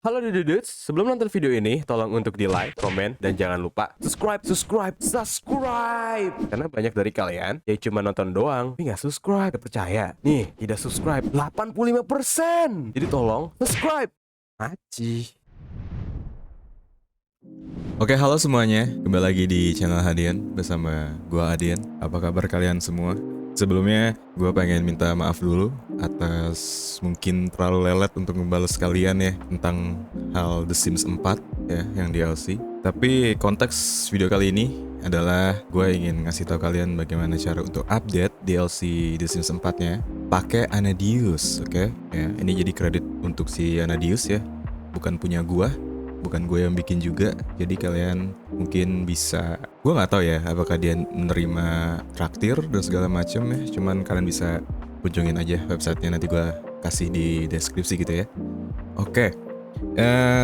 Halo dudududs, sebelum nonton video ini, tolong untuk di like, komen, dan jangan lupa subscribe. Karena banyak dari kalian yang cuma nonton doang, tapi nggak subscribe, gak percaya. Nih, tidak subscribe, 85%. Jadi tolong subscribe. Aci. Oke, halo semuanya. Kembali lagi di channel Hadian bersama gua Adian. Apa kabar kalian semua? Sebelumnya, gua pengen minta maaf dulu atas mungkin terlalu lelet untuk membalas kalian ya tentang hal The Sims 4 ya yang DLC. Tapi konteks video kali ini adalah gue ingin ngasih tahu kalian bagaimana cara untuk update DLC The Sims 4-nya pakai Anadius, oke? Ya, ini jadi kredit untuk si Anadius ya, bukan punya gua. Bukan gue yang bikin juga, jadi kalian mungkin bisa, gue nggak tahu ya apakah dia menerima traktir dan segala macam ya, cuman kalian bisa kunjungin aja websitenya, nanti gue kasih di deskripsi gitu ya. Oke,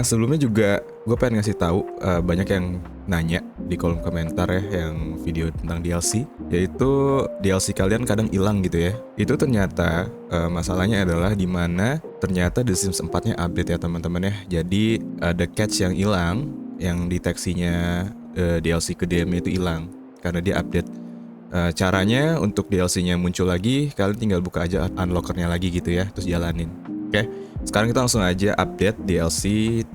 sebelumnya juga gue pengen ngasih tahu, banyak yang nanya di kolom komentar ya yang video tentang DLC, yaitu DLC kalian kadang hilang gitu ya. Itu ternyata masalahnya adalah di mana ternyata The Sims 4-nya update ya teman-teman ya. Jadi ada catch yang hilang, yang deteksinya DLC ke DM itu hilang karena dia update. Caranya untuk DLC-nya muncul lagi, kalian tinggal buka aja unlockernya lagi gitu ya, terus jalanin. Oke, sekarang kita langsung aja update DLC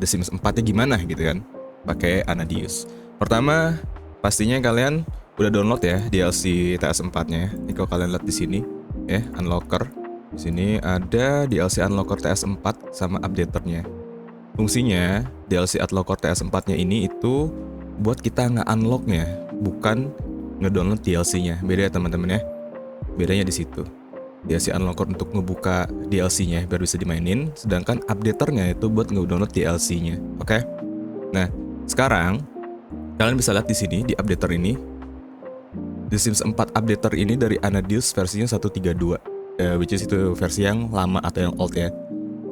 The Sims 4-nya gimana gitu kan, pakai Anadius. Pertama, pastinya kalian udah download ya DLC TS 4-nya. Ini kalau kalian lihat di sini ya, unlocker. Di sini ada DLC unlocker TS 4 sama updaternya. Fungsinya DLC unlocker TS 4-nya ini itu buat kita nge-unlocknya, bukan ngedownload DLC-nya. Beda ya teman-teman ya. Bedanya di situ. DLC unlocker untuk ngebuka DLC-nya biar bisa dimainin, sedangkan updaternya itu buat ngedownload DLC-nya. Oke? Nah, sekarang kalian bisa lihat di sini di updater ini, The Sims 4 updater ini dari Anadius versinya 1.32, which is itu versi yang lama atau yang old ya.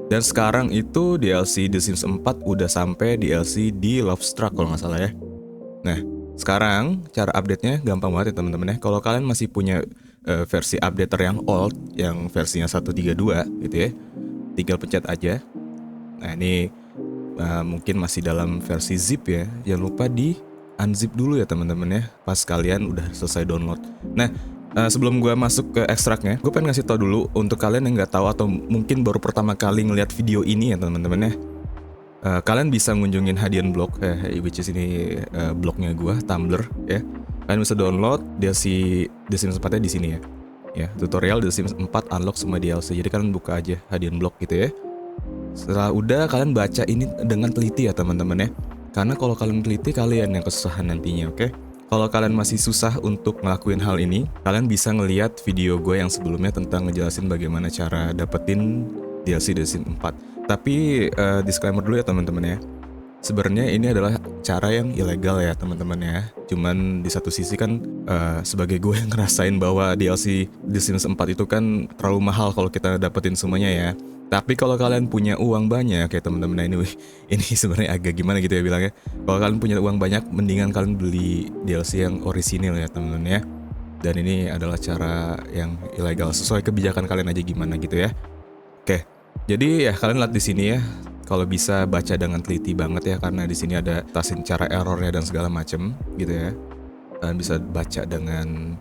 Dan sekarang itu DLC The Sims 4 udah sampai DLC di Lovestruck kalau nggak salah ya. Nah, sekarang cara update-nya gampang banget ya teman-teman ya. Kalau kalian masih punya versi updater yang old, yang versinya 1.32 gitu ya, tinggal pencet aja. Nah ini mungkin masih dalam versi zip ya, jangan lupa di unzip dulu ya teman-teman ya, pas kalian udah selesai download. Nah sebelum gue masuk ke ekstraknya, gue pengen ngasih tau dulu untuk kalian yang nggak tahu atau mungkin baru pertama kali ngeliat video ini ya teman-teman ya. Kalian bisa ngunjungin Hadian blog, which is ini blognya gue, Tumblr ya. Kalian bisa download DLC The Sims 4-nya di sini ya. Ya, tutorial The Sims 4 unlock semua DLC. Jadi kalian buka aja Hadian blog gitu ya. Setelah udah, kalian baca ini dengan teliti ya teman-teman ya. Karena kalau kalian teliti, kalian yang kesusahan nantinya, oke? Kalau kalian masih susah untuk ngelakuin hal ini, kalian bisa ngeliat video gue yang sebelumnya tentang ngejelasin bagaimana cara dapetin DLC The Sims 4. Tapi disclaimer dulu ya teman-teman ya. Sebenarnya ini adalah cara yang ilegal ya teman-teman ya. Cuman di satu sisi kan sebagai gue yang ngerasain bahwa DLC The Sims 4 itu kan terlalu mahal kalau kita dapetin semuanya ya. Tapi kalau kalian punya uang banyak ya teman-teman, ini sebenarnya agak gimana gitu ya bilangnya. Kalau kalian punya uang banyak, mendingan kalian beli DLC yang orisinil ya teman-teman ya. Dan ini adalah cara yang ilegal, sesuai kebijakan kalian aja gimana gitu ya. Oke, jadi ya kalian lihat di sini ya. Kalau bisa baca dengan teliti banget ya, karena di sini ada tasin cara errornya dan segala macem gitu ya. Kalian bisa baca dengan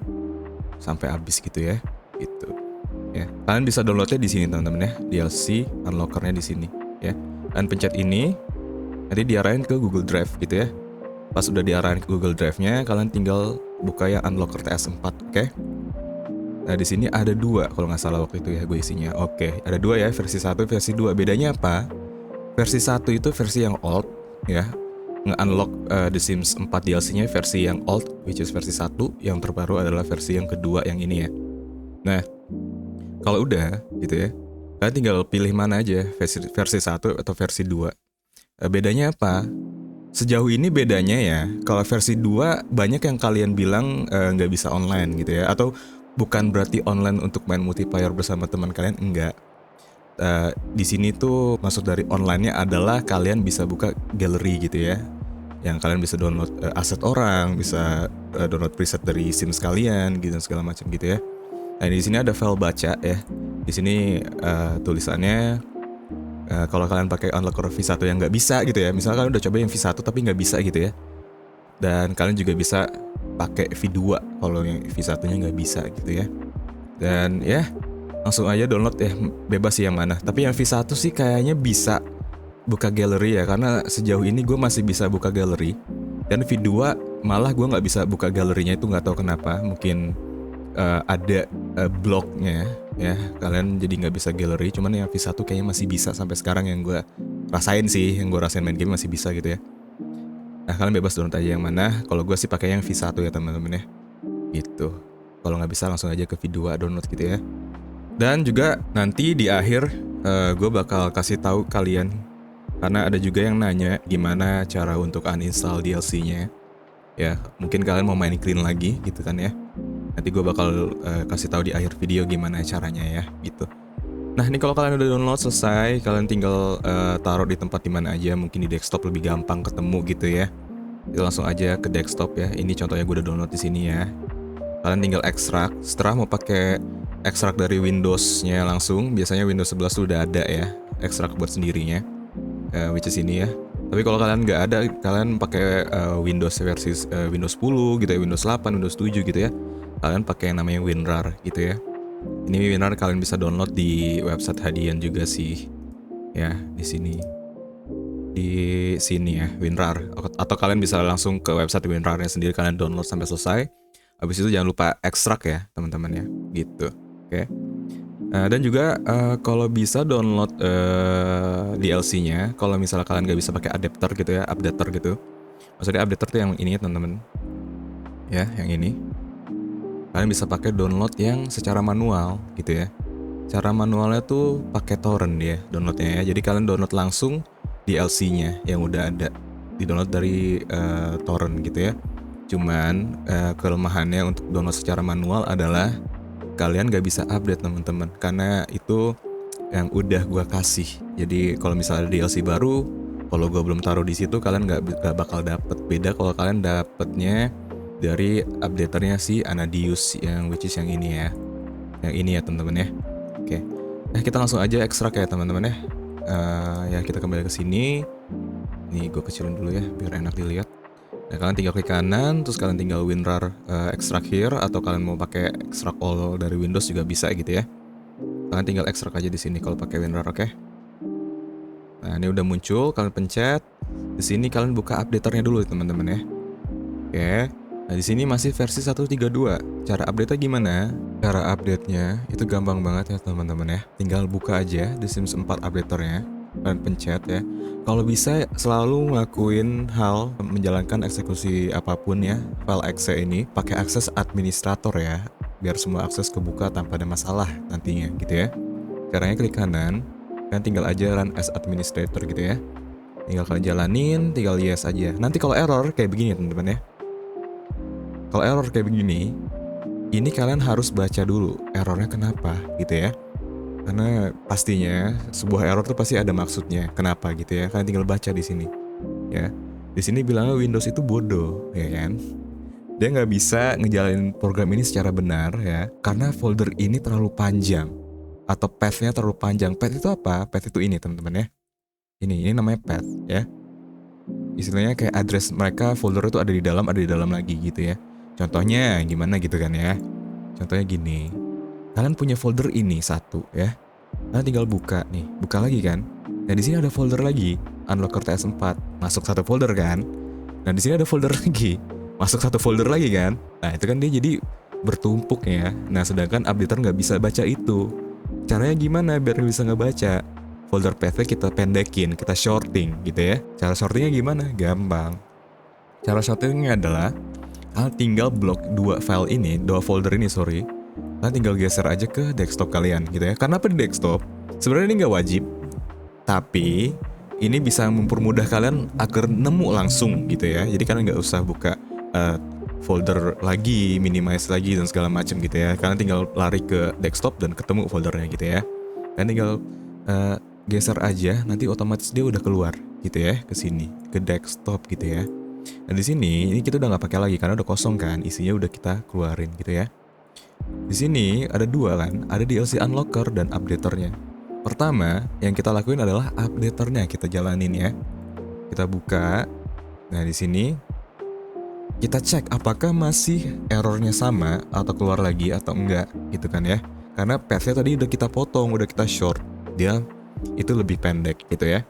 sampai habis gitu ya, gitu. Ya, kalian bisa downloadnya di sini teman-teman ya, DLC unlockernya di sini ya. Kalian pencet ini, nanti diarahin ke Google Drive gitu ya. Pas udah diarahin ke Google Drive-nya, kalian tinggal buka yang unlocker TS4, oke? Nah di sini ada dua kalau nggak salah waktu itu ya gue isinya. Oke, ada dua ya, versi 1, versi 2. Bedanya apa? Versi 1 itu versi yang old ya, nge-unlock The Sims 4 DLC-nya versi yang old, which is versi 1. Yang terbaru adalah versi yang kedua yang ini ya. Nah, kalau udah gitu ya, kalian tinggal pilih mana aja, versi 1 atau versi 2. Bedanya apa? Sejauh ini bedanya ya, kalau versi 2 banyak yang kalian bilang nggak bisa online gitu ya, atau bukan berarti online untuk main multiplayer bersama teman kalian, enggak. Di sini tuh maksud dari online-nya adalah kalian bisa buka gallery gitu ya, yang kalian bisa download aset orang, bisa download preset dari Sims kalian gitu segala macam gitu ya. Nah di sini ada file baca ya. Di sini tulisannya Kalau kalian pakai unlocker V1 yang nggak bisa gitu ya, misalnya kalian udah coba yang V1 tapi nggak bisa gitu ya, dan kalian juga bisa pakai V2 kalau yang V1-nya nggak bisa gitu ya. Dan ya langsung aja download ya, bebas sih yang mana. Tapi yang V1 sih kayaknya bisa buka gallery ya, karena sejauh ini gue masih bisa buka gallery. Dan V2 malah gue nggak bisa buka galerinya, itu nggak tahu kenapa. Mungkin ada bloknya ya, kalian jadi nggak bisa gallery. Cuman yang V1 kayaknya masih bisa sampai sekarang, yang gue rasain sih, yang gue rasain main game masih bisa gitu ya. Nah kalian bebas download aja yang mana. Kalau gue sih pakai yang V1 ya teman-teman ya, gitu. Kalau nggak bisa langsung aja ke V2 download gitu ya. Dan juga nanti di akhir gue bakal kasih tahu kalian, karena ada juga yang nanya gimana cara untuk uninstall DLC-nya. Ya mungkin kalian mau main clean lagi gitu kan ya. Nanti gue bakal kasih tahu di akhir video gimana caranya ya gitu. Nah ini kalau kalian udah download selesai, kalian tinggal taruh di tempat dimana aja. Mungkin di desktop lebih gampang ketemu gitu ya. Kita langsung aja ke desktop ya. Ini contohnya gue udah download di sini ya. Kalian tinggal ekstrak. Setelah mau pakai ekstrak dari Windows-nya langsung, biasanya Windows 11 tuh udah ada ya ekstrak buat sendirinya, which is ini ya. Tapi kalau kalian nggak ada, kalian pakai Windows versi Windows 10 gitu ya, Windows 8, Windows 7 gitu ya. Kalian pakai yang namanya WinRAR gitu ya. Ini WinRAR kalian bisa download di website Hadian juga sih. Ya, di sini. Di sini ya, WinRAR. Atau kalian bisa langsung ke website WinRAR-nya sendiri, kalian download sampai selesai. Habis itu jangan lupa ekstrak ya, teman-teman ya. Gitu. Oke. Dan juga kalau bisa download DLC-nya. Kalau misalnya kalian nggak bisa pakai adapter gitu ya, updater gitu. Maksudnya updater tuh yang ini ya teman-teman. Ya, yang ini. Kalian bisa pakai download yang secara manual gitu ya. Cara manualnya tuh pakai torrent ya downloadnya ya. Jadi kalian download langsung DLC-nya yang udah ada. Di-download dari torrent gitu ya. Cuman kelemahannya untuk download secara manual adalah kalian gak bisa update teman-teman, karena itu yang udah gua kasih. Jadi kalau misalnya ada DLC baru, kalau gua belum taruh di situ, kalian gak bakal dapet. Beda kalau kalian dapetnya dari updaternya si Anadius, yang which is yang ini ya, yang ini ya teman-teman ya. Oke, nah kita langsung aja ekstrak ya teman-teman ya. Ya kita kembali ke sini. Nih gue kecilin dulu ya biar enak dilihat. Nah, kalian tinggal klik kanan, terus kalian tinggal WinRAR extract here, atau kalian mau pakai extract all dari Windows juga bisa gitu ya. Kalian tinggal extract aja di sini kalau pakai WinRAR, oke? Nah, ini udah muncul, kalian pencet. Di sini kalian buka updaternya dulu teman-teman ya. Oke. Nah, di sini masih versi 1.32. Cara update-nya gimana? Cara update-nya itu gampang banget ya teman-teman ya. Tinggal buka aja di Sims 4 updaternya. Kalian pencet ya. Kalau bisa selalu ngelakuin hal menjalankan eksekusi apapun ya, file exe ini pakai akses administrator ya, biar semua akses kebuka tanpa ada masalah nantinya gitu ya. Caranya klik kanan, kan tinggal aja run as administrator gitu ya. Tinggal kalian jalanin, tinggal yes aja. Nanti kalau error kayak begini teman-teman ya. Kalau error kayak begini, ini kalian harus baca dulu errornya kenapa gitu ya. Karena pastinya sebuah error tuh pasti ada maksudnya. Kenapa gitu ya? Kalian tinggal baca di sini. Ya. Di sini bilangnya Windows itu bodoh, ya kan? Dia nggak bisa ngejalanin program ini secara benar ya, karena folder ini terlalu panjang atau path-nya terlalu panjang. Path itu apa? Path itu ini teman-teman ya. Ini namanya path ya. Istilahnya kayak address mereka, folder itu ada di dalam lagi gitu ya. Contohnya gimana gitu kan ya? Contohnya gini. Kalian punya folder ini satu ya. Kalian tinggal buka nih, buka lagi kan. Nah di sini ada folder lagi, Unlocker TS4, masuk satu folder kan. Nah di sini ada folder lagi, masuk satu folder lagi kan. Nah itu kan dia jadi bertumpuk ya. Nah sedangkan updater nggak bisa baca itu. Caranya gimana biar bisa ngebaca? Folder path-nya kita pendekin, kita shorting gitu ya. Cara shortingnya gimana? Gampang. Cara shortingnya adalah kalian tinggal blok dua folder ini. Kalian tinggal geser aja ke desktop kalian gitu ya. Karena apa di desktop? Sebenarnya ini nggak wajib, tapi ini bisa mempermudah kalian agar nemu langsung gitu ya. Jadi kalian nggak usah buka folder lagi, minimize lagi dan segala macam gitu ya. Kalian tinggal lari ke desktop dan ketemu foldernya gitu ya. Kalian tinggal geser aja, nanti otomatis dia udah keluar gitu ya ke sini, ke desktop gitu ya. Nah di sini ini kita udah nggak pakai lagi karena udah kosong kan, isinya udah kita keluarin gitu ya. Di sini ada dua kan, ada DLC unlocker dan updaternya. Pertama, yang kita lakuin adalah updaternya kita jalanin ya. Kita buka. Nah, di sini kita cek apakah masih errornya sama atau keluar lagi atau enggak gitu kan ya. Karena path-nya tadi udah kita potong, udah kita short. Dia itu lebih pendek gitu ya.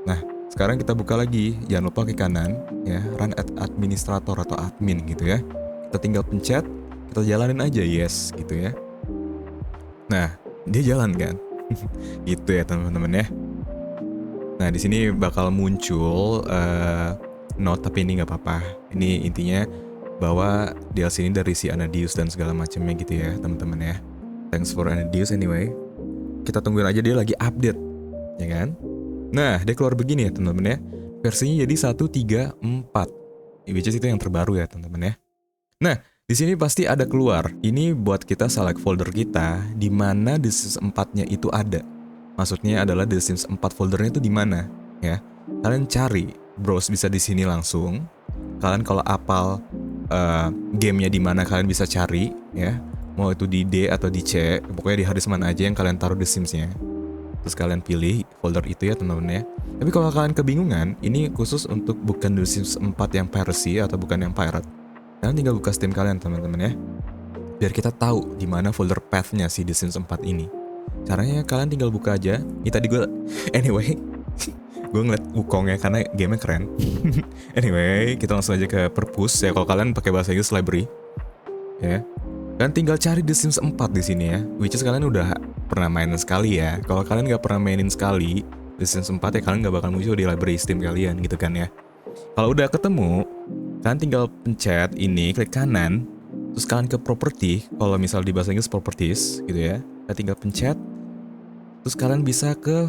Nah, sekarang kita buka lagi. Jangan lupa ke kanan ya, run at administrator atau admin gitu ya. Kita tinggal pencet, kita jalanin aja yes gitu ya. Nah, dia jalan kan? Gitu ya teman-teman ya. Nah, di sini bakal muncul note, tapi ini nggak apa-apa. Ini intinya bahwa DLC ini dari si Anadius dan segala macamnya gitu ya teman-teman ya. Thanks for Anadius anyway. Kita tungguin aja dia lagi update, ya kan? Nah, dia keluar begini ya teman-teman ya. Versinya jadi 1.3.4. Which is itu yang terbaru ya teman-teman ya. Nah, di sini pasti ada keluar. Ini buat kita select folder kita di mana The Sims 4-nya itu ada. Maksudnya adalah The Sims 4 foldernya itu di mana, ya. Kalian cari, browse bisa di sini langsung. Kalian kalau apal gamenya di mana kalian bisa cari, ya. Mau itu di D atau di C, pokoknya di harddisk mana aja yang kalian taruh The Sims-nya. Terus kalian pilih folder itu ya teman-teman ya. Tapi kalau kalian kebingungan, ini khusus untuk bukan The Sims 4 yang piracy atau bukan yang pirate. Kalian tinggal buka Steam kalian teman-teman ya. Biar kita tahu di mana folder path-nya si The Sims 4 ini. Caranya kalian tinggal buka aja. Ini tadi gue anyway, gue ngeliat Wukongnya karena gamenya keren. Anyway, kita langsung aja ke purpose ya. Kalau kalian pakai bahasa Inggris library, ya. Kalian tinggal cari The Sims 4 di sini ya. Which is kalian udah pernah mainin sekali ya. Kalau kalian nggak pernah mainin sekali The Sims 4 ya kalian nggak bakal muncul di library Steam kalian gitu kan ya. Kalau udah ketemu, kalian tinggal pencet ini, klik kanan, terus kalian ke property. Kalau misal di bahasa Inggris properties gitu ya, kalian tinggal pencet, terus kalian bisa ke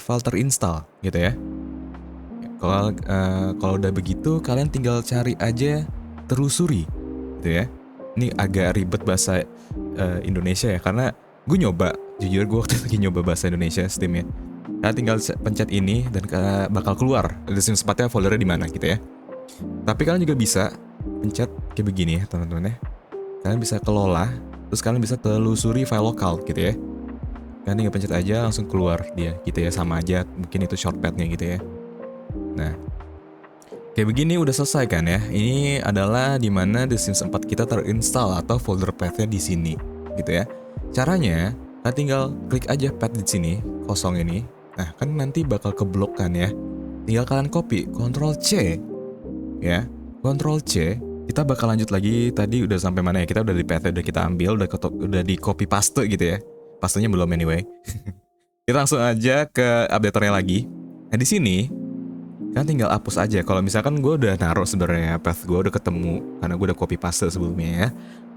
filter install gitu ya. Kalau udah begitu, kalian tinggal cari aja telusuri gitu ya. Ini agak ribet bahasa Indonesia ya, karena gue nyoba, jujur gue waktu lagi nyoba bahasa Indonesia Steam ya. Kalian tinggal pencet ini dan bakal keluar The Sims 4-nya foldernya di mana gitu ya. Tapi kalian juga bisa pencet kayak begini ya teman-teman ya. Kalian bisa kelola, terus kalian bisa telusuri file lokal gitu ya. Kalian tinggal pencet aja langsung keluar dia gitu ya, sama aja mungkin itu shortcut-nya gitu ya. Nah, kayak begini udah selesai kan ya. Ini adalah dimana The Sims 4 kita terinstall atau folder path-nya di sini gitu ya. Caranya, kalian tinggal klik aja path di sini kosong ini. Nah, kan nanti bakal keblok kan ya. Tinggal kalian copy, Ctrl C. Ya, Ctrl C. Kita bakal lanjut lagi, tadi udah sampai mana ya? Kita udah di path udah kita ambil, udah di copy paste gitu ya. Pastenya belum anyway. Kita langsung aja ke updaternya lagi. Nah, di sini kan tinggal hapus aja. Kalau misalkan gue udah naruh sebenarnya path gue udah ketemu karena gue udah copy paste sebelumnya ya.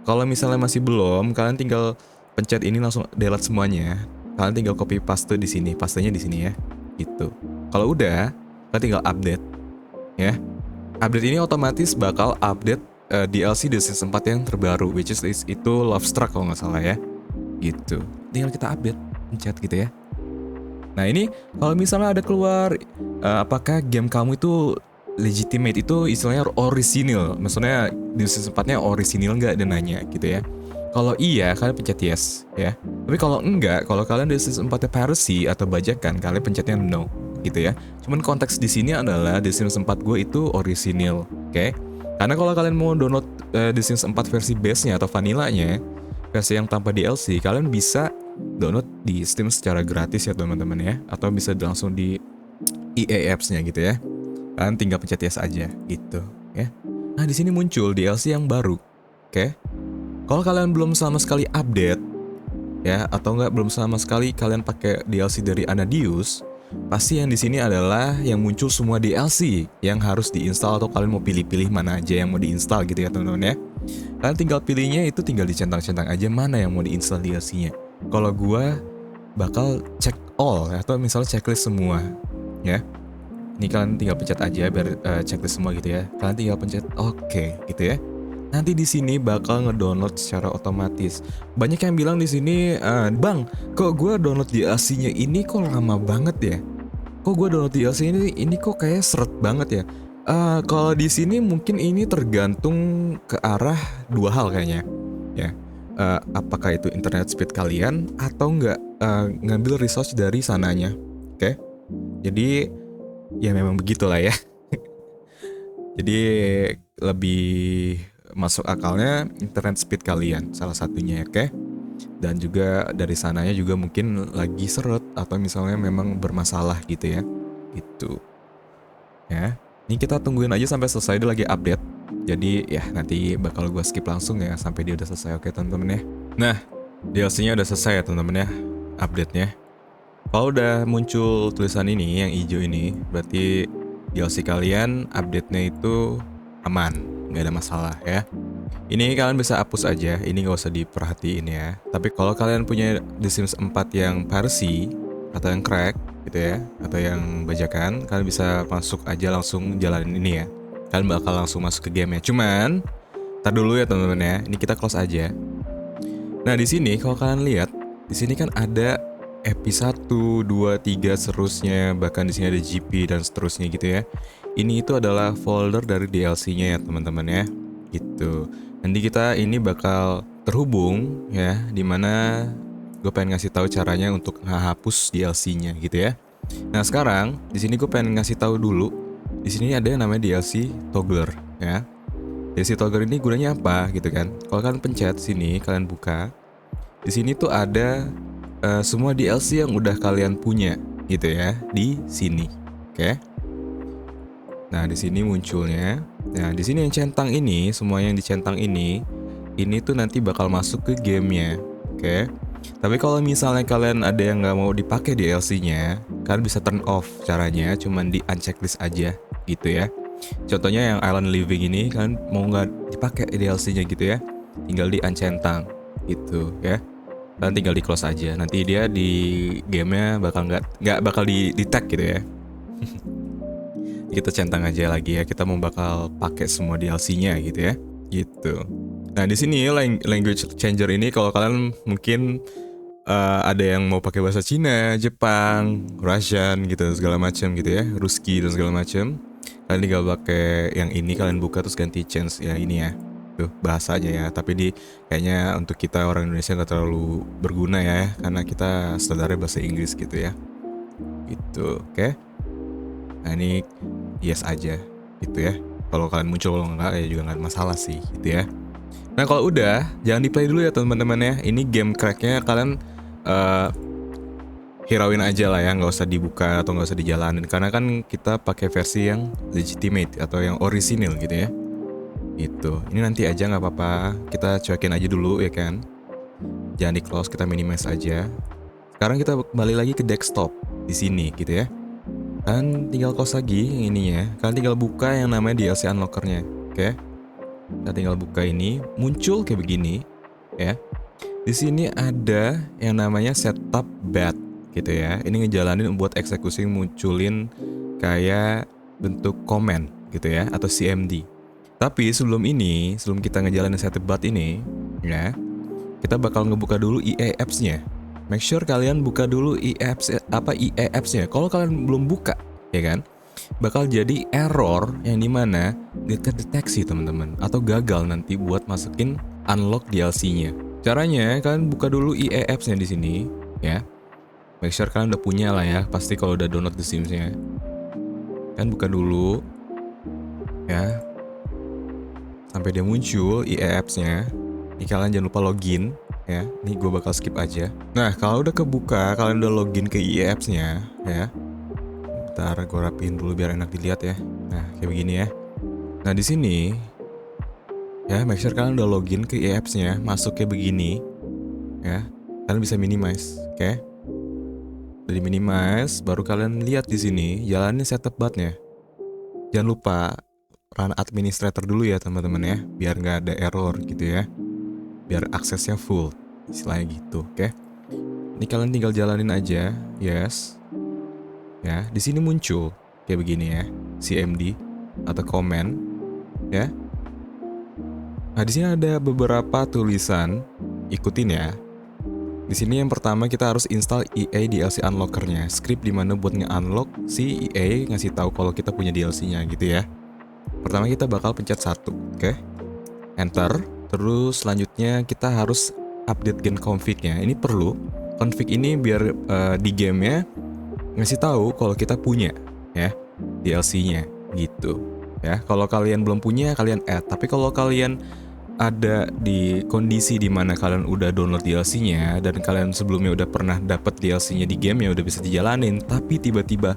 Kalau misalnya masih belum, kalian tinggal pencet ini langsung delete semuanya. Kalian tinggal copy paste di sini, pastenya di sini ya. Gitu. Kalau udah, kalian tinggal update ya. Update ini otomatis bakal update DLC The Sims 4 yang terbaru, which is itu Lovestruck kalau nggak salah ya. Gitu. Tinggal kita update, pencet gitu ya. Nah ini kalau misalnya ada keluar apakah game kamu itu legitimate, itu istilahnya orisinil. Maksudnya The Sims 4-nya orisinil nggak, dia nanya gitu ya. Kalau iya, kalian pencet yes ya. Tapi kalau enggak, kalau kalian The Sims 4-nya piracy atau bajakan, kalian pencetnya no gitu ya. Cuman konteks di sini adalah The Sims 4 gue itu orisinil, oke? Karena kalau kalian mau download The Sims 4 versi base-nya atau vanilla-nya, versi yang tanpa DLC, kalian bisa download di Steam secara gratis ya teman-teman ya, atau bisa langsung di EA Apps-nya gitu ya. Kalian tinggal pencet yes aja gitu ya. Nah, di sini muncul DLC yang baru. Oke. Kalau kalian belum sama sekali update ya, atau belum sama sekali kalian pakai DLC dari Anadius, pasti yang di sini adalah yang muncul semua DLC yang harus diinstal, atau kalian mau pilih-pilih mana aja yang mau diinstal gitu ya teman-teman ya. Kalian tinggal pilihnya itu tinggal dicentang-centang aja mana yang mau diinstal DLC-nya. Kalau gua bakal check all atau misalnya checklist semua ya. Ini kalian tinggal pencet aja biar checklist semua gitu ya. Kalian tinggal pencet oke gitu ya. Nanti di sini bakal ngedownload secara otomatis. Banyak yang bilang di sini, "Bang, kok gua download DLC-nya ini kok lama banget ya? Kok gua download DLC ini kok kayak seret banget ya?" Kalau di sini mungkin ini tergantung ke arah dua hal kayaknya. Ya. apakah itu internet speed kalian atau enggak ngambil resource dari sananya. Oke. Jadi ya memang begitulah ya. Jadi lebih masuk akalnya internet speed kalian salah satunya, oke? Dan juga dari sananya juga mungkin lagi seret atau misalnya memang bermasalah gitu ya. Gitu. Ya. Ini kita tungguin aja sampai selesai, dia lagi update. Jadi ya nanti bakal gue skip langsung ya sampai dia udah selesai, oke teman-teman ya. Nah, DLC-nya udah selesai ya teman-teman ya, update-nya. Kalau udah muncul tulisan ini yang hijau ini, berarti DLC kalian update-nya itu aman, nggak ada masalah ya. Ini kalian bisa hapus aja, ini nggak usah diperhatiin ya. Tapi kalau kalian punya The Sims 4 yang versi atau yang crack gitu ya, atau yang bajakan, kalian bisa masuk aja langsung jalanin ini ya. Kalian bakal langsung masuk ke game ya. Cuman, tar dulu ya teman-teman ya. Ini kita close aja. Nah di sini kalau kalian lihat, di sini kan ada EP1, 2, 3 seterusnya, bahkan di sini ada GP dan seterusnya gitu ya. Ini itu adalah folder dari DLC-nya ya teman-teman ya. Gitu. Nanti kita ini bakal terhubung ya, dimana gue pengen ngasih tahu caranya untuk menghapus DLC-nya gitu ya. Nah sekarang di sini gue pengen ngasih tahu dulu. Di sini ada yang namanya DLC Toggler ya. DLC Toggler ini gunanya apa gitu kan? Kalau kalian pencet sini, kalian buka. Di sini tuh ada semua DLC yang udah kalian punya gitu ya di sini. Oke. Nah, di sini munculnya. Nah, di sini yang centang ini, semua yang dicentang ini tuh nanti bakal masuk ke gamenya. Oke. Tapi kalau misalnya kalian ada yang nggak mau dipakai DLC-nya, kalian bisa turn off caranya, cuman di unchecklist aja gitu ya. Contohnya yang Island Living ini, kalian mau nggak dipakai DLC-nya gitu ya, tinggal di uncentang gitu ya. Kalian tinggal di close aja, nanti dia di gamenya bakal nggak bakal di tag gitu ya. Kita centang aja lagi ya, kita mau bakal pakai semua DLC-nya gitu ya, gitu. Nah di sini language changer ini kalau kalian mungkin ada yang mau pakai bahasa Cina, Jepang, Russian gitu segala macam gitu ya, Ruski dan segala macam. Kalian tinggal pakai yang ini, kalian buka terus ganti change ya ini ya. Tuh bahasa aja ya, tapi kayaknya untuk kita orang Indonesia nggak terlalu berguna ya, karena kita standarnya bahasa Inggris gitu ya. Gitu, oke. Nah ini yes aja gitu ya. Kalau kalian muncul, kalau enggak ya juga nggak masalah sih gitu ya. Nah kalau udah, jangan di play dulu ya teman-teman ya. Ini game cracknya kalian hirauin aja lah ya, nggak usah dibuka atau nggak usah dijalanin, karena kan kita pakai versi yang legitimate atau yang orisinil gitu ya. Itu, ini nanti aja nggak apa-apa, kita cuekin aja dulu ya kan. Jangan di close, kita minimize aja. Sekarang kita kembali lagi ke desktop di sini gitu ya. Kalian tinggal close lagi yang ininya. Kalian tinggal buka yang namanya DLC Unlocker-nya, oke? Kita tinggal buka ini, muncul kayak begini ya. Di sini ada yang namanya setup bat gitu ya. Ini ngejalanin buat eksekusi, munculin kayak bentuk komen gitu ya, atau CMD. Tapi sebelum kita ngejalanin setup bat ini ya, kita bakal ngebuka dulu EA Apps-nya. Make sure kalian buka dulu EA Apps-nya. Kalau kalian belum buka, ya kan, bakal jadi error yang dimana terdeteksi teman-teman, atau gagal nanti buat masukin unlock DLC-nya. Caranya kalian buka dulu EA Apps-nya di sini, ya. Make sure kalian udah punya lah ya, pasti kalau udah download The Sims-nya. Kalian buka dulu, ya, sampai dia muncul EA Apps-nya. Ini kalian jangan lupa login. Ya, ini gue bakal skip aja. Nah, kalau udah kebuka, kalian udah login ke EA Apps-nya, ya. Bentar, gue rapiin dulu biar enak dilihat ya. Nah, kayak begini ya. Nah, di sini, ya, make sure kalian udah login ke EA Apps-nya, masuk kayak begini, ya. Kalian bisa minimize, oke? Dari minimize, baru kalian lihat di sini, jalanin setup bat-nya. Jangan lupa run administrator dulu ya teman-teman ya, biar nggak ada error gitu ya. Biar aksesnya full, istilahnya gitu, oke? Ini kalian tinggal jalanin aja, yes. Ya, di sini muncul kayak begini ya, CMD atau comment, ya. Nah, di sini ada beberapa tulisan, ikutin ya. Di sini yang pertama kita harus install EA DLC Unlocker-nya, script dimana buat nge-unlock si EA ngasih tahu kalau kita punya DLC-nya gitu ya. Pertama kita bakal pencet 1, oke? Enter. Terus selanjutnya kita harus update game config-nya. Ini perlu config ini biar di gamenya ngasih tahu kalau kita punya ya DLC-nya gitu ya. Kalau kalian belum punya kalian add, tapi kalau kalian ada di kondisi dimana kalian udah download DLC-nya dan kalian sebelumnya udah pernah dapat DLC-nya di game ya udah bisa dijalanin, tapi tiba-tiba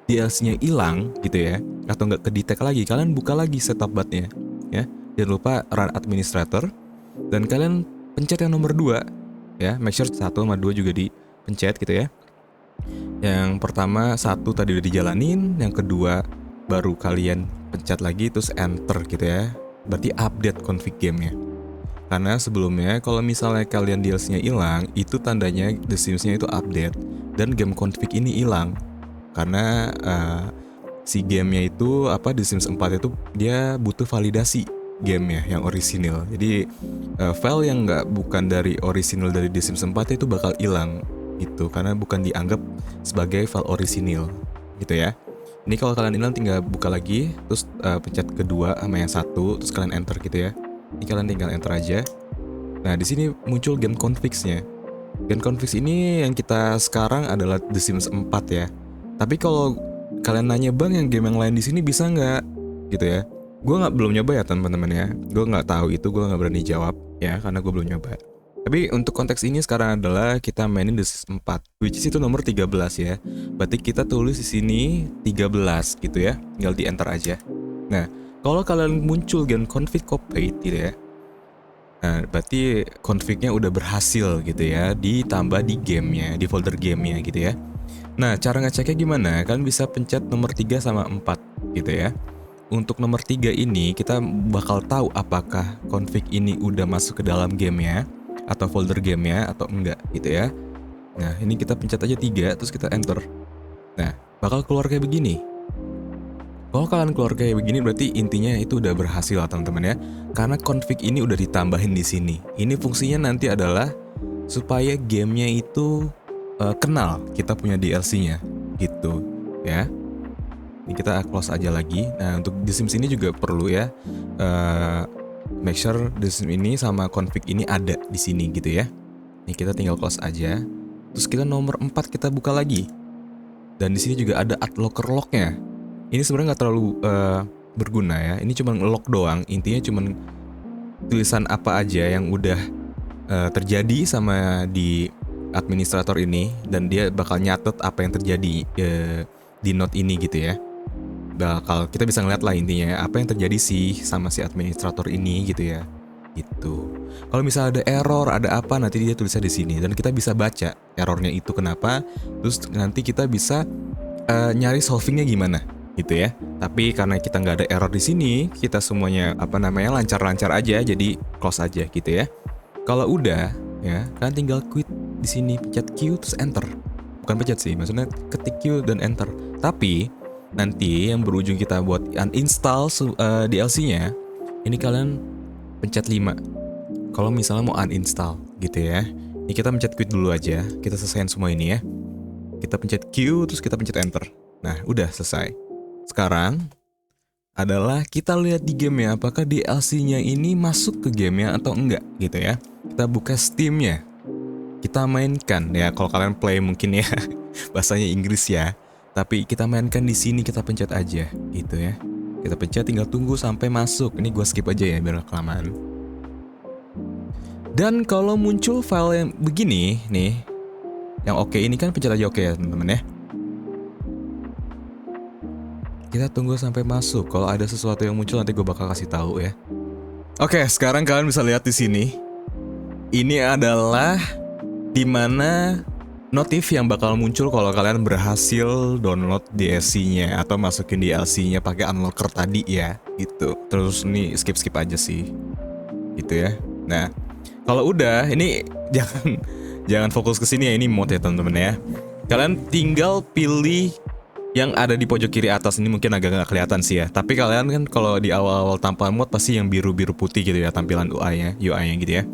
DLC-nya hilang gitu ya, atau nggak ke-detect lagi, kalian buka lagi setup bar-nya ya. Jangan lupa run administrator dan kalian pencet yang nomor 2 ya, make sure 1 sama 2 juga dipencet gitu ya. Yang pertama 1 tadi udah dijalanin, yang kedua baru kalian pencet lagi terus enter gitu ya. Berarti update config gamenya. Karena sebelumnya kalau misalnya kalian DLC-nya hilang, itu tandanya The Sims-nya itu update dan game config ini hilang. Karena si gamenya itu The Sims 4 itu dia butuh validasi gamenya yang orisinil. Jadi file yang bukan dari orisinil dari The Sims 4 itu bakal hilang gitu, karena bukan dianggap sebagai file orisinil gitu ya. Ini kalau kalian hilang tinggal buka lagi, terus pencet kedua sama yang 1, terus kalian enter gitu ya. Ini kalian tinggal enter aja. Nah di sini muncul game configs-nya. Game configs ini yang kita sekarang adalah The Sims 4 ya. Tapi kalau kalian nanya bang yang game yang lain di sini bisa nggak gitu ya? Gue belum nyoba ya teman-teman ya. Gue nggak tahu itu, gue nggak berani jawab ya karena gue belum nyoba. Tapi untuk konteks ini sekarang adalah kita mainin The Sims 4, which is itu nomor 13 ya. Berarti kita tulis di sini 13 gitu ya. Tinggal di enter aja. Nah, kalau kalian muncul game config complete gitu ya. Nah, berarti config-nya udah berhasil gitu ya, ditambah di gamenya, di folder gamenya gitu ya. Nah, cara ngeceknya gimana? Kalian bisa pencet nomor 3 sama 4 gitu ya. Untuk nomor 3 ini kita bakal tahu apakah config ini udah masuk ke dalam gamenya atau folder gamenya atau enggak gitu ya. Nah ini kita pencet aja 3 terus kita enter. Nah bakal keluar kayak begini. Kalau kalian keluar kayak begini berarti intinya itu udah berhasil lah teman-teman ya. Karena config ini udah ditambahin di sini. Ini fungsinya nanti adalah supaya gamenya itu kenal kita punya DLC-nya gitu ya. Ini kita close aja lagi. Nah untuk The Sims ini juga perlu ya. Make sure The Sims ini sama config ini ada di sini gitu ya. Ini kita tinggal close aja. Terus kita nomor 4 kita buka lagi. Dan di sini juga ada adblocker lock-nya. Ini sebenarnya nggak terlalu berguna ya. Ini cuma lock doang. Intinya cuma tulisan apa aja yang udah terjadi sama di administrator ini dan dia bakal nyatet apa yang terjadi di note ini gitu ya. Bakal kita bisa ngeliat lah intinya apa yang terjadi sih sama si administrator ini gitu ya. Gitu. Kalau misalnya ada error, ada apa nanti dia tulisnya di sini dan kita bisa baca errornya itu kenapa. Terus nanti kita bisa nyari solvingnya gimana gitu ya. Tapi karena kita nggak ada error di sini, kita semuanya lancar-lancar aja, jadi close aja gitu ya. Kalau udah ya, kalian tinggal quit di sini, pencet Q terus enter. Bukan pencet sih, maksudnya ketik Q dan enter. Tapi nanti yang berujung kita buat uninstall DLC-nya, ini kalian pencet 5. Kalau misalnya mau uninstall gitu ya. Ini kita pencet quit dulu aja. Kita selesaiin semua ini ya. Kita pencet Q terus kita pencet enter. Nah, udah selesai. Sekarang adalah kita lihat di gamenya apakah DLC-nya ini masuk ke gamenya atau enggak gitu ya. Kita buka Steam-nya. Kita mainkan ya, kalau kalian play mungkin ya bahasanya Inggris ya. Tapi kita mainkan di sini, kita pencet aja gitu ya. Kita pencet tinggal tunggu sampai masuk. Ini gue skip aja ya biar kelamaan. Dan kalau muncul file yang begini nih, yang oke ini kan pencet aja oke ya teman-teman ya. Kita tunggu sampai masuk. Kalau ada sesuatu yang muncul nanti gue bakal kasih tahu ya. Oke, sekarang kalian bisa lihat di sini. Ini adalah dimana notif yang bakal muncul kalau kalian berhasil download DLC-nya atau masukin DLC-nya pakai unlocker tadi ya, gitu. Terus nih skip aja sih, gitu ya. Nah, kalau udah ini jangan fokus ke sini ya, ini mod ya teman-teman ya. Kalian tinggal pilih yang ada di pojok kiri atas ini, mungkin agak nggak kelihatan sih ya. Tapi kalian kan kalau di awal-awal tampilan mod pasti yang biru-biru putih gitu ya tampilan UI-nya gitu ya.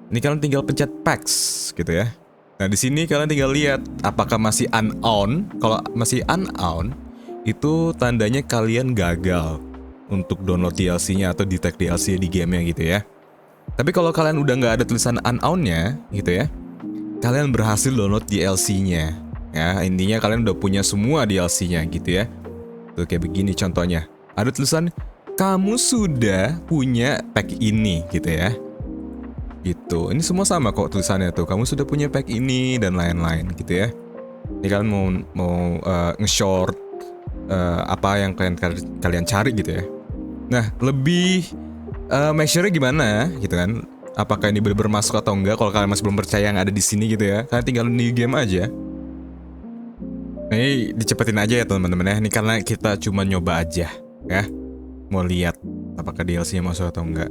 Ini kalian tinggal pencet packs gitu ya. Nah di sini kalian tinggal lihat apakah masih unown. Kalau masih unown, itu tandanya kalian gagal untuk download DLC-nya atau detect DLC di gamenya gitu ya. Tapi kalau kalian udah nggak ada tulisan unknown-nya gitu ya, kalian berhasil download DLC-nya. Ya, intinya kalian udah punya semua DLC-nya gitu ya. Tuh kayak begini contohnya. Ada tulisan kamu sudah punya pack ini gitu ya. Gitu. Ini semua sama kok tulisannya tuh. Kamu sudah punya pack ini dan lain-lain gitu ya. Ini kalian mau nge-short apa yang kalian cari gitu ya. Nah, lebih make sure-nya gimana gitu kan? Apakah ini benar-benar masuk atau enggak? Kalau kalian masih belum percaya yang ada di sini gitu ya, kalian tinggal new game aja. Nah, ini dicepetin aja ya teman-teman ya. Ini karena kita cuma nyoba aja ya. Mau lihat apakah DLC-nya masuk atau enggak.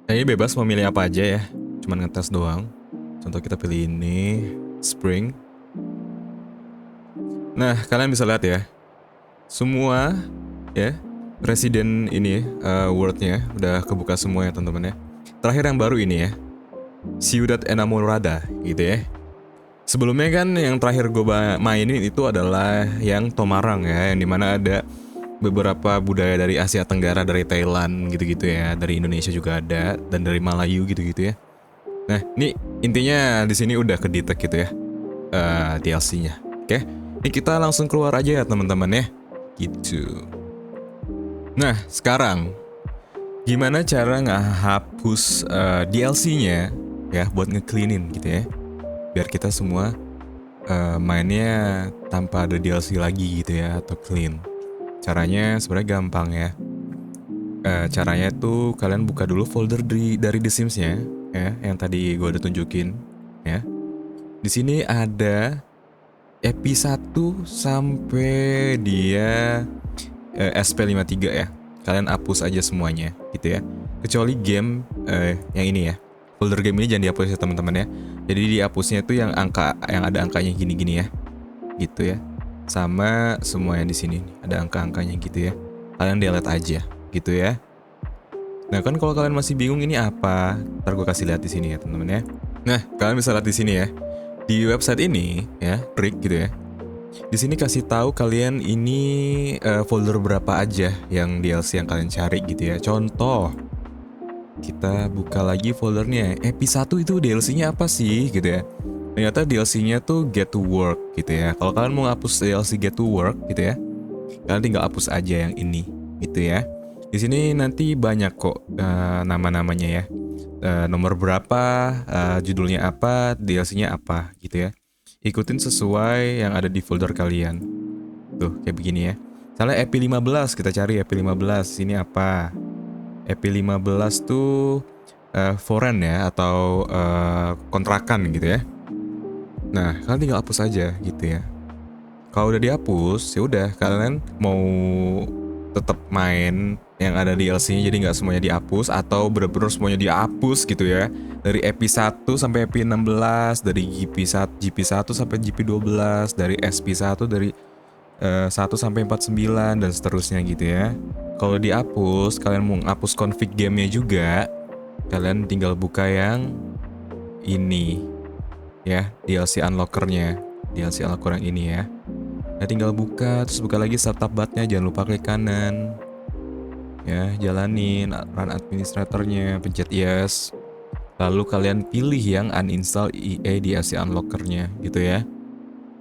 Nah, ini bebas mau milih apa aja ya. Cuman ngetes doang. Contoh kita pilih ini, Spring. Nah, kalian bisa lihat ya. Semua ya, Resident ini world-nya udah kebuka semua ya teman-teman ya. Terakhir yang baru ini ya, Ciudad Enamorada gitu ya. Sebelumnya kan yang terakhir gue mainin itu adalah yang Tomarang ya, yang dimana ada beberapa budaya dari Asia Tenggara, dari Thailand gitu-gitu ya, dari Indonesia juga ada, dan dari Melayu gitu-gitu ya. Nah, ini intinya di sini udah kedetek gitu ya DLC-nya. Oke, ini kita langsung keluar aja ya teman-teman ya, gitu. Nah, sekarang gimana cara ngehapus DLC-nya ya buat nge-cleanin gitu ya. Biar kita semua mainnya tanpa ada DLC lagi gitu ya, atau clean. Caranya sebenarnya gampang ya. Caranya tuh kalian buka dulu folder dari The Sims-nya ya, yang tadi gue udah tunjukin ya. Di sini ada EP 1 sampai dia SP53 ya. Kalian hapus aja semuanya gitu ya. Kecuali game yang ini ya. Folder game ini jangan dihapus ya teman-teman ya. Jadi dihapusnya itu yang ada angkanya gini-gini ya. Gitu ya. Sama semua yang di sini ada angka-angkanya gitu ya. Kalian delete aja gitu ya. Nah, kan kalau kalian masih bingung ini apa, ntar gue kasih lihat di sini ya teman-teman ya. Nah, kalian bisa lihat di sini ya. Di website ini ya, Rick gitu ya. Di sini kasih tahu kalian ini folder berapa aja yang DLC yang kalian cari gitu ya. Contoh, kita buka lagi foldernya. EP1 itu DLC-nya apa sih gitu ya. Ternyata DLC-nya tuh Get to Work gitu ya. Kalau kalian mau hapus DLC Get to Work gitu ya, kalian tinggal hapus aja yang ini gitu ya. Di sini nanti banyak kok nama-namanya ya. Nomor berapa, judulnya apa, DLC-nya apa gitu ya. Ikutin sesuai yang ada di folder kalian. Tuh, kayak begini ya. Misalnya EP15, kita cari EP15. Ini apa? EP15 tuh foreign ya, atau kontrakan gitu ya. Nah, kalian tinggal hapus aja gitu ya. Kalau udah dihapus, ya udah kalian mau tetap main yang ada di DLC-nya, jadi nggak semuanya dihapus, atau bener-bener semuanya dihapus gitu ya. Dari EP1 sampai EP16, dari GP1 sampai GP12, dari SP1 dari 1 sampai 49 dan seterusnya gitu ya. Kalau dihapus, kalian mau hapus config gamenya juga, kalian tinggal buka yang ini ya, DLC unlockernya, DLC unlocker yang ini ya. Nah, tinggal buka, terus buka lagi startup bar-nya, jangan lupa klik kanan ya, jalanin run administratornya, pencet yes, lalu kalian pilih yang uninstall EA DLC unlockernya gitu ya.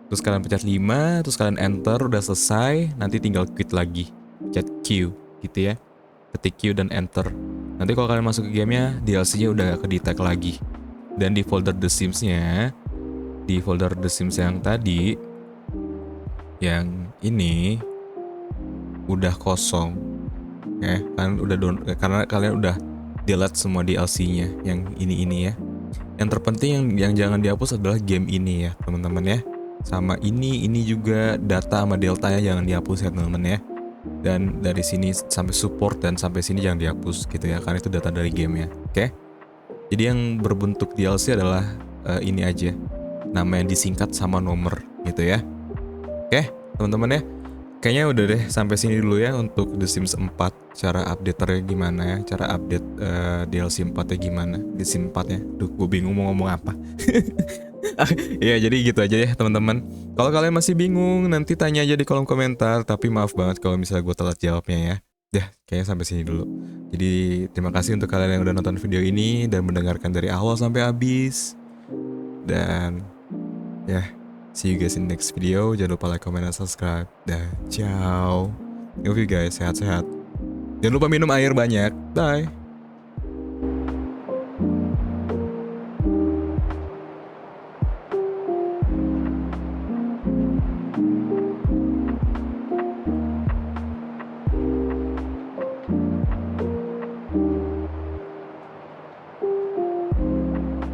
Terus kalian pencet 5, terus kalian enter, udah selesai, nanti tinggal quit lagi, pencet Q gitu ya, ketik Q dan enter. Nanti kalau kalian masuk ke gamenya, DLC-nya udah ke-detect lagi. Dan di folder The Sims-nya, di folder The Sims yang tadi, yang ini udah kosong ya, kan udah karena kalian udah delete semua DLC-nya yang ini ya. Yang terpenting yang jangan dihapus adalah game ini ya teman-teman ya. Sama ini juga data sama deltanya jangan dihapus ya teman-teman ya. Dan dari sini sampai support dan sampai sini jangan dihapus gitu ya, karena itu data dari game ya. Oke. Jadi yang berbentuk DLC adalah ini aja. Nama yang disingkat sama nomor gitu ya. Oke, teman-teman ya. Kayaknya udah deh sampai sini dulu ya untuk The Sims 4. Cara update-nya gimana ya? Cara update DLC 4-nya gimana? The Sims 4 ya. Duh, gue bingung mau ngomong apa. Iya, jadi gitu aja ya teman-teman. Kalau kalian masih bingung, nanti tanya aja di kolom komentar. Tapi maaf banget kalau misalnya gue telat jawabnya ya. Dah, kayaknya sampai sini dulu. Jadi terima kasih untuk kalian yang udah nonton video ini dan mendengarkan dari awal sampai habis. Dan ya, see you guys in next video. Jangan lupa like, comment, dan subscribe. Dan ciao. Love you guys, sehat-sehat. Jangan lupa minum air banyak. Bye.